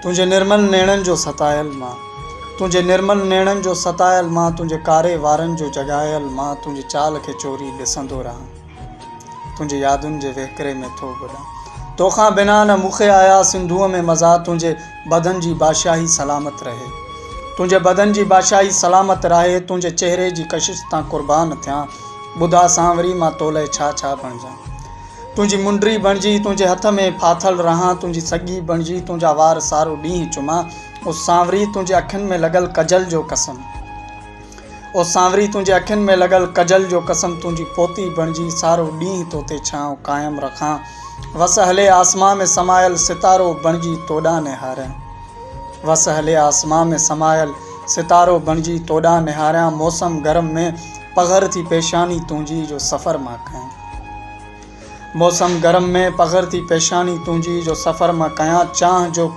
तुझे निर्मल नेणन जो सतायल मां, तुझे निर्मल नेणन जो सतायल मां, तुझे कारे वारन जो जगायल मां, तुझे चाल के चोरी ॾिसंदो रहां, तुझे यादुनि जे वहकरे में थो ॿुधां। तोखां बिना न मूंखे आया सिंधुअ में मज़ा, तुझे बदन जी बादशाही सलामत रहे, तुझे बदन जी बादशाही सलामत रहे, तुझे चेहरे जी कशिश तां कुर्बान थियां, ॿुधा सांवरी मां तोले छा छा बणिजां। तुझी मुंडरी बणिजी तुझे हथ में फाथल रहां, तुझी सॻी बणिजी तुझा वार सारो ॾींहुं चुमां, ओ सांवरी तुझे अखियुनि में लॻल कजल जो कसम, ओ सांवरी तुझे अखियुनि में लॻल कजल जो कसम, तुझी पोती बणिजी सारो ॾींहुं तोते छांव क़ाइमु रखां, वस हले आसमां में समायल सितारो बणिजी तोॾां निहारियां, वस हले आसमां में समायल सितारो बणिजी तोॾां निहारियां, मौसम गरम में पघर थी पेशानी तुंहिंजी जो सफ़र मां कयां, मौसम गरम में पघर थी पेशानी तुंहिंजी जो सफ़र मां कयां, चाह जो